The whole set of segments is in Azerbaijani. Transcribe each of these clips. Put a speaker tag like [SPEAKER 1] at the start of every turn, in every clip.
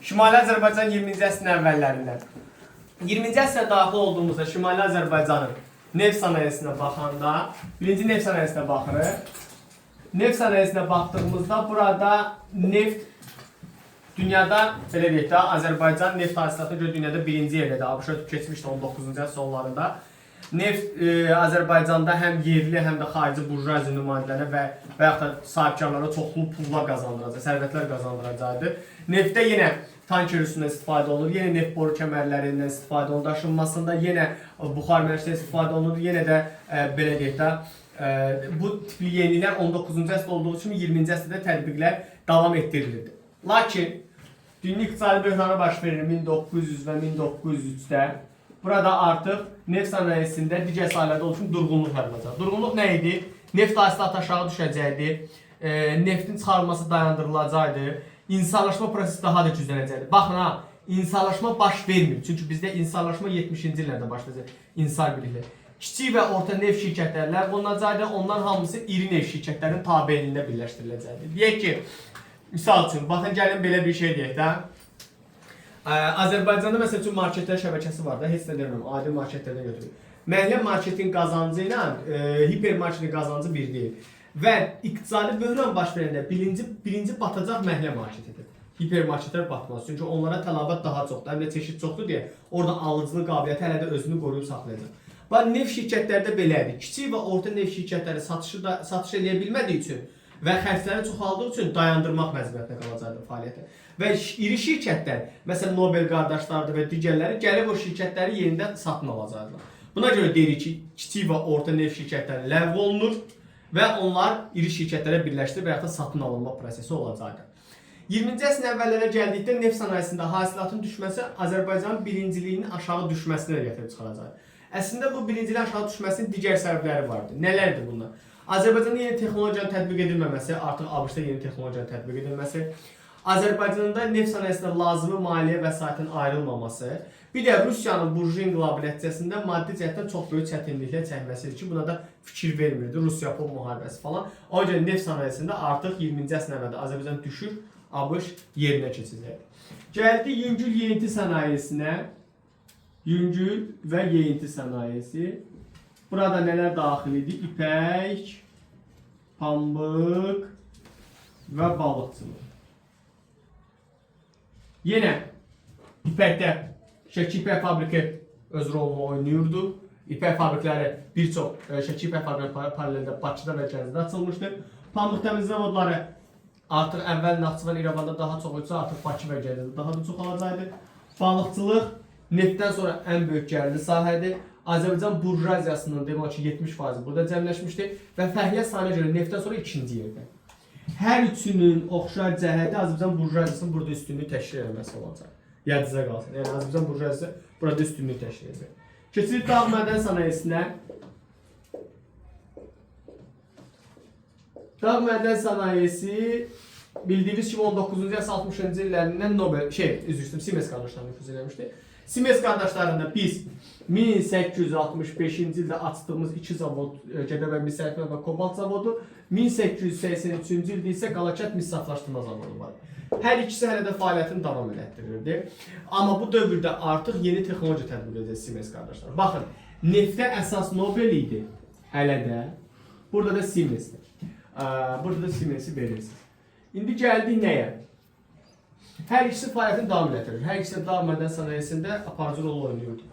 [SPEAKER 1] Şimali Azərbaycan 20-ci əsrin əvvəllərində. 20-ci əsrə daxil olduğumuzda Şimali Azərbaycanın neft sənayesinə baxanda, birinci neft sənayesinə baxırıq. Neft sənayesinə baxdığımızda burada neft dünyada, belə deyək də, Azərbaycan neft hasilatına görə dünyada birinci yerdədir. ABŞ keçmişdi 19-cu əsr sonlarında. Neft Azərbaycanda həm yerli, həm də xarici burjuaziya nümayəndələrə və yaxud da sahibkarlara çoxlu pullar qazandıracaq, sərvətlər qazandıracaqdır. Neftdə yenə tanker üstündən istifadə olunur, yenə neft boru kəmərlərindən istifadə olunur, daşınmasında yenə buxar mərkəzindən istifadə olunur, yenə də belə deyək də, bu tipli yeniliklər 19-cu əsrdə olduğu kimi 20-ci əsrdə tətbiqlər davam etdirilirdi. Lakin dünya iqtisadi böhranı baş verir 1900 və 1903-də. Burada artıq neft sənayesində digər sahələrdə olduğu kimi durğunluq yaranacaq. Durğunluq nə idi? Neft hasilatı aşağı düşəcəkdi, neftin çıxarılması dayandırılacaqdı, insanlaşma prosesi daha da güclənəcəkdi. Baxın ha, insanlaşma baş vermir. Çünki bizdə insanlaşma 70-ci illərdə başlayacaq insan biliklə. Kiçik və orta neft şirkətləri ləğv olunacaqdı, onların hamısı iri neft şirkətlərinin tabeliyində birləşdiriləcəkdi. Deyək ki, misal üçün, baxın gəlin belə bir şey deyək də. Azərbaycanda məsəl üçün marketlər şəbəkəsi var da, heç nə demirəm, adi marketlərdən götürürük. Məhəllə marketin qazancı ilə hipermarketin qazancı bir deyil. Və iqtisadi böhran baş verəndə birinci batacaq məhəllə marketidir. Hipermarketlər batmaz. Çünki onlara tələbat daha çoxdur, həm də çeşid çoxdur deyə orada alıcılıq qabiliyyəti hələ də özünü qoruyub saxlayacaq. Bax, neft şirkətlərdə belədir. Kiçik və orta neft şirkətləri satış edə bilmədiyi üçün və xərcləri çoxaldığı üçün dayandırmaq məcburiyyətində qalacaqdır fəaliyyəti. Və iri şirkətlər, məsələn Nobel qardaşlardır və digərləri gəlib o şirkətləri yenidən satın alacaqlar. Buna görə deyirik ki, kiçik və orta neft şirkətləri ləğv olunur və onlar iri şirkətlərə birləşdirib və yaxud da satın alınma prosesi olacaqdır. 20-ci əsrin əvvəllərə gəldikdə neft sənayesində hasilatın düşməsi Azərbaycanın birinciliyinin aşağı düşməsinə gətirib çıxaracaq. Əslində bu birinciliyin aşağı düşməsinin digər səbəbləri vardır. Nələrdir bunlar? Azərbaycanda yeni texnologiyanın tətbiq edilməməsi, artıq ABŞ-da yeni texnologiyanın tətbiq edilməsi, Azərbaycanda neft sənayesində lazımi maliyyə vəsaitin ayrılmaması, bir də Rusiyanın burjuy inqilabı nəticəsində maddi cəhətdən çox böyük çətinliklər çəkməsidir ki, buna da fikir vermirdi, Rusiya-Pol müharibəsi falan. O görə neft sənayesində artıq 20-ci əsrin əvvəlində Azərbaycan düşür, ABŞ yerinə keçəcəkdir. Gəldi yüngül yeyinti sənayesinə, yüngül və yeyinti sənayesi. Burada nələr daxil idi? İpək, pambıq və balıqçılıq. Yenə ipəkdə Şəki ipək fabriki öz rolunu oynayırdı. İpək fabrikləri bir çox Şəki ipək fabrikləri paraleldə Bakıda və Gəncədə açılmışdı. Pambıq təmizləmə zavodları artıq əvvəl Naxçıvan, İrəvanda daha çox olsa, artıq Bakı və Gəncədə daha da çoxalacaqdı. Balıqçılıq neftdən sonra ən böyük gəlirli sahədir. Azərbaycan burjuaziyasının demək ki 70% burada cəmləşmişdir və fəhliyyət sayına görə neftdən sonra ikinci yerdə. Hər üçünün oxşar cəhəti Azərbaycan burjuaziyasının burada üstünlüyü təşkil etməsi olacaq. Yadınızda qalsın. Yəni Azərbaycan burjuaziyası burada üstünlüyü təşkil edəcək. Keçirik dağ mədən sənayesinə. Dağ mədən sənayesi bildiyiniz kimi 19-cu əsr 60-cı illərindən Siemens qardaşları nüfuz eləmişdi. Siemens qardaşlarında biz 1865-ci ildə açdığımız iki zavod, Gədəbəy mis sərfə və Kobalt zavodu, 1883-cü ildə isə Qalaçat mis saflaşdırma zavodu var. Hər ikisi hələ də fəaliyyətini davam etdirirdi. Amma bu dövrdə artıq yeni texnologiya tətbiq edəcək Siemens qardaşlar. Baxın, neftə əsas Nobel idi hələ də. Burada da Siemensdir. Burada da Siemensi verirsiniz. İndi gəldik nəyə? Hər ikisi fəaliyyətini davam etdirir. Hər ikisi dağ mədən sənayesində aparıcı rol oynayırdı.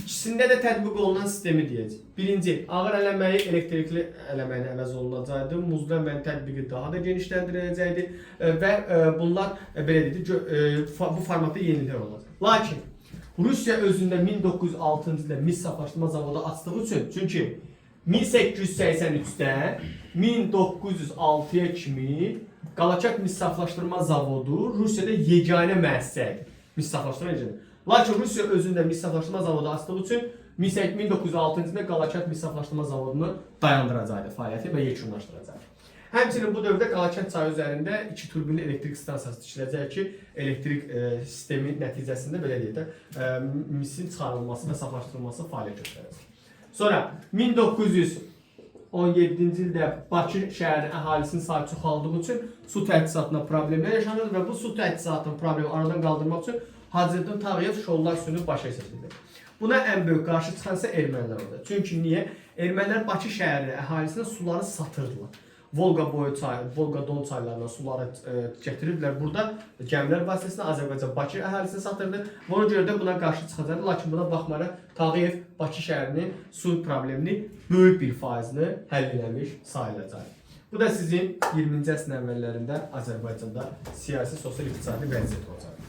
[SPEAKER 1] İkisində də tətbiq olunan sistemi deyəcək. Birinci, ağır eləməyi elektrikli eləməyin əvəz olunacaqdı. Muzlu eləməyin tətbiqi daha da genişləndiriləcəkdi və bunlar belə deyək, bu formatda yeniliklər olacaq. Lakin Rusiya özündə 1906-cı ildə mis saflaşdırma zavodu açdığı üçün, çünki 1883-dən 1906-ya kimi Qalaçat mis saflaşdırma zavodu Rusiyada yeganə müəssisə idi. Mis saflaşdırma yeganə. Lakin Rusiya özündə mis saflaşdırma zavodu açdığı üçün 1906-cı ildə Qalaçat mis saflaşdırma zavodunu dayandıracaqdı fəaliyyəti və yekunlaşdıracaqdı. Həmçinin bu dövrdə Qalaçat çayı üzərində 2 turbinli elektrik stansiyası tikiləcək ki, elektrik sistemi nəticəsində belə deyək də misin çıxarılması və saflaşdırılması fəaliyyət göstərəcək. Sonra 1900 2017-ci ildə Bakı şəhərinin əhalisinin sayı çoxaldığı üçün su təchizatına problemlər yaşanır və bu su təchizatının problemi aradan qaldırmaq üçün Hacıddin Tağıyev şollar suyunu başa keçirdi. Buna ən böyük qarşı çıxansa ermənilər oldu. Çünki niyə? Ermənilər Bakı şəhəri əhalisinə suları satırdılar. Volqa boyu çayı, Volqa Don çaylarına suları gətirirdilər. Burada gəmilər vasitəsilə Azərbaycan Bakı əhalisini satırdı. Ona görə də buna qarşı çıxacaqdı. Lakin buna baxmayaraq Tağıyev Bakı şəhərinin su problemini böyük bir faizini həll eləmiş sayılacaq. Bu da sizin 20-ci əsrin əvvəllərində Azərbaycanda siyasi, sosial, iqtisadi vəziyyət olacaq.